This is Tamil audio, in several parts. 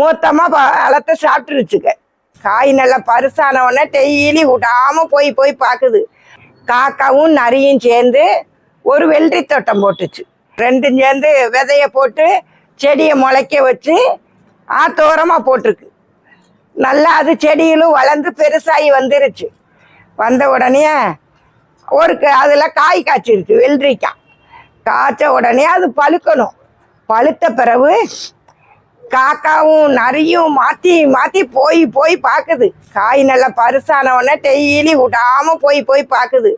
மொத்தமாக பழத்தை சாப்பிட்டுருச்சுக்க. காய் நல்லா பருசான உடனே டெய்லி விடாமல் போய் போய் பார்க்குது. காக்காவும் நரியும் சேர்ந்து ஒரு வெள்ளரி தோட்டம் போட்டுச்சு. ரெண்டும் சேர்ந்து விதைய போட்டு செடியை முளைக்க வச்சு ஆத்தோரமாக போட்டிருக்கு. நல்லா அது செடிகளும் வளர்ந்து பெருசாகி வந்துருச்சு. வந்த உடனே அதில் காய் காய்ச்சிருச்சு. வெள்ளரிக்காய் காய்ச்ச உடனே அது பழுக்கணும். பழுத்த பிறகு காக்காவும் நரியும் மாற்றி மாற்றி போய் போய் பார்க்குது. காய் நல்லா பருசான உடனே டெய்லி விடாமல் போய் போய் பார்க்குது.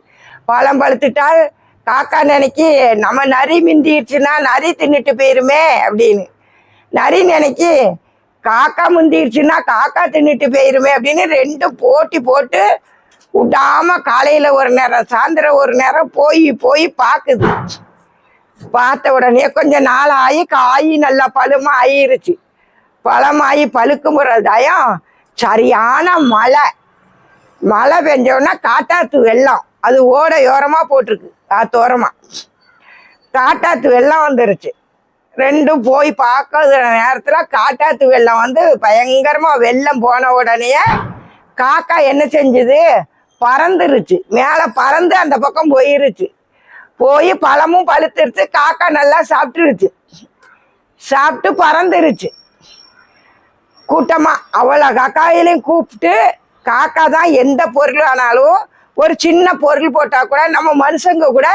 பழம் பழுத்துட்டால் காக்கா நினைக்கி நம்ம நரி மிந்திடுச்சுன்னா நரி தின்னுட்டு போயிருமே அப்படின்னு. நரி நினைக்கி காக்கா முந்திடுச்சுன்னா காக்கா தின்னுட்டு போயிருமே அப்படின்னு ரெண்டும் போட்டி போட்டு விடாமல் காலையில் ஒரு நேரம் சாயந்தரம் ஒரு நேரம் போய் போய் பார்க்குது. பார்த்த உடனே கொஞ்சம் நாள் ஆகி காய் நல்லா பழுமாக ஆகிருச்சு. பழமாகி பழுக்கும் போகிறதாயம் சரியான மழை பெஞ்சோன்னா காட்டாத்து வெள்ளம். அது ஓரமாக போட்டிருக்கு. காத்தோரமாக காட்டாத்து வெள்ளம் வந்துருச்சு. ரெண்டும் போய் பார்க்கற நேரத்தில் காட்டாத்து வெள்ளம் வந்து பயங்கரமாக வெள்ளம் போன உடனே காக்கா என்ன செஞ்சுது, பறந்துருச்சு. மேலே பறந்து அந்த பக்கம் போயிருச்சு. போய் பழமும் பழுத்துருச்சு. காக்கா நல்லா சாப்பிட்டுருச்சு. சாப்பிட்டு பறந்துருச்சு. கூட்டமாக அவ்வளோ காக்காயிலையும் கூப்பிட்டு, காக்கா தான் எந்த பொருள் ஆனாலும் ஒரு சின்ன பொருள் போட்டால் கூட நம்ம மனுஷங்க கூட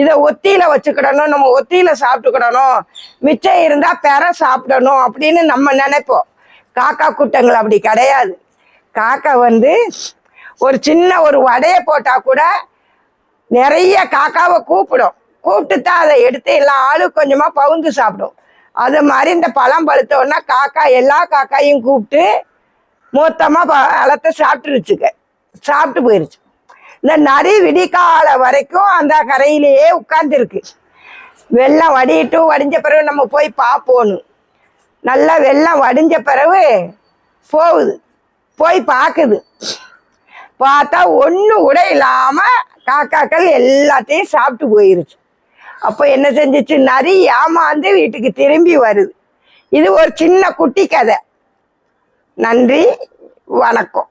இதை ஒத்தியில் வச்சுக்கிடணும், நம்ம ஒத்தியில் சாப்பிட்டுக்கிடணும், மிச்சம் இருந்தால் சாப்பிடணும் அப்படின்னு நம்ம நினைப்போம். காக்கா கூட்டங்கள் அப்படி கிடையாது. காக்கா வந்து ஒரு சின்ன ஒரு வடையை போட்டால் கூட நிறைய காக்காவை கூப்பிடும். கூப்பிட்டு தான் அதை எடுத்து எல்லா ஆளும் கொஞ்சமாக பவுந்து சாப்பிடும். அது மாதிரி இந்த பழம் பழுத்தோன்னா காக்கா எல்லா காக்காயும் கூப்பிட்டு மொத்தமாக பழத்தை சாப்பிட்டுருச்சுக்க. சாப்பிட்டு போயிருச்சு. இந்த நரி விடிகால வரைக்கும் அந்த கரையிலேயே உட்காந்துருக்கு. வெள்ளம் வடிஞ்ச பிறகு நம்ம போய் பார்ப்போன்னு. நல்லா வெள்ளம் வடிஞ்ச பிறகு போகுது. போய் பார்க்குது. பார்த்தா ஒன்று கூட இல்லாமல் காக்காக்கள் எல்லாத்தையும் சாப்பிட்டு போயிருச்சு. அப்போ என்ன செஞ்சிச்சு, நரி ஏமாந்து வீட்டுக்கு திரும்பி வருது. இது ஒரு சின்ன குட்டி கதை. நன்றி, வணக்கம்.